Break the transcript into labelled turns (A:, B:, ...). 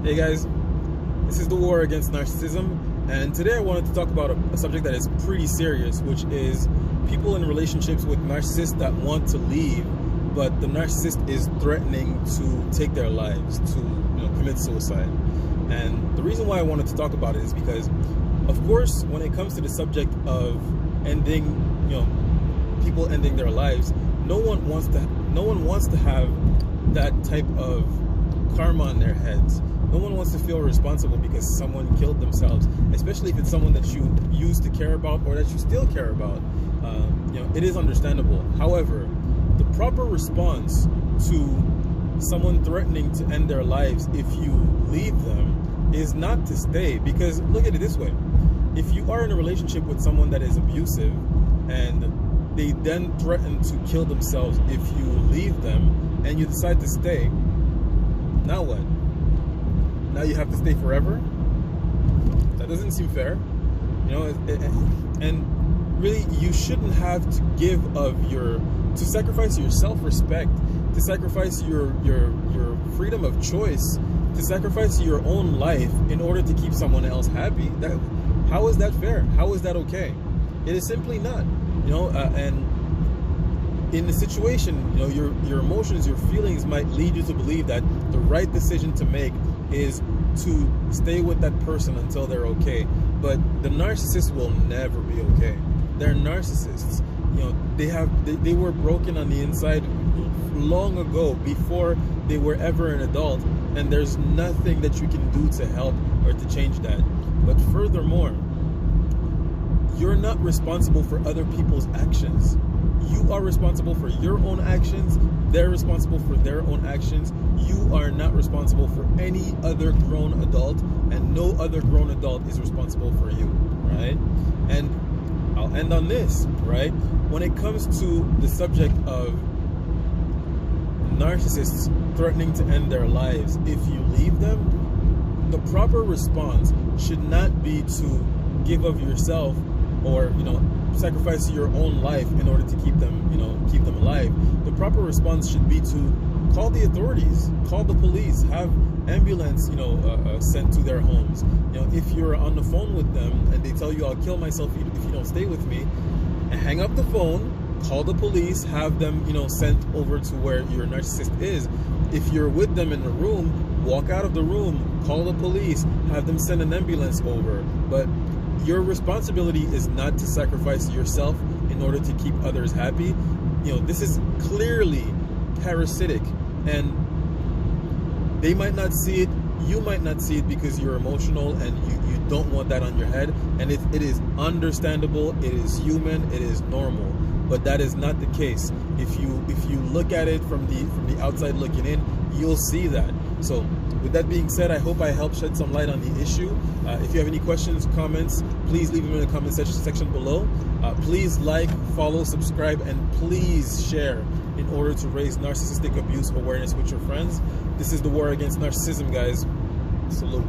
A: Hey guys, this is the war against narcissism, and today I wanted to talk about a subject that is pretty serious, which is people in relationships with narcissists that want to leave, but the narcissist is threatening to take their lives, to commit suicide. And the reason why I wanted to talk about it is because, of course, when it comes to the subject of ending, people ending their lives, no one wants to have that type of karma on their heads. No one wants to feel responsible because someone killed themselves, especially if it's someone that you used to care about or that you still care about. It is understandable. However, the proper response to someone threatening to end their lives if you leave them is not to stay. Because look at it this way: if you are in a relationship with someone that is abusive and they then threaten to kill themselves if you leave them and you decide to stay, now what? Now you have to stay forever? That doesn't seem fair, and really you shouldn't have to sacrifice your self-respect, to sacrifice your freedom of choice, to sacrifice your own life in order to keep someone else happy. How is that fair? How is that okay? It is simply not, and in the situation, your emotions, your feelings might lead you to believe that the right decision to make is to stay with that person until they're okay. But the narcissist will never be okay. They're narcissists. They were broken on the inside long ago, before they were ever an adult, and there's nothing that you can do to help or to change that. But furthermore, you're not responsible for other people's actions. You are responsible for your own actions. They're responsible for their own actions. You are not responsible for any other grown adult, and no other grown adult is responsible for you, right? And I'll end on this, right? When it comes to the subject of narcissists threatening to end their lives if you leave them, the proper response should not be to give of yourself or sacrifice your own life in order to keep them alive. The proper response should be to call the authorities, call the police, have ambulance sent to their homes. If you're on the phone with them and they tell you, "I'll kill myself if you don't stay with me," and hang up the phone, call the police, have them sent over to where your narcissist is. If you're with them in the room, walk out of the room, call the police, have them send an ambulance over. But your responsibility is not to sacrifice yourself in order to keep others happy. This is clearly parasitic, and they might not see it, you might not see it because you're emotional and you don't want that on your head, and it is understandable, it is human, it is normal. But that is not the case. If you look at it from the outside looking in, you'll see that. So with that being said, I hope I helped shed some light on the issue. If you have any questions, comments, please leave them in the comment section below. Please like, follow, subscribe, and please share in order to raise narcissistic abuse awareness with your friends. This is the war against narcissism, guys. Salute.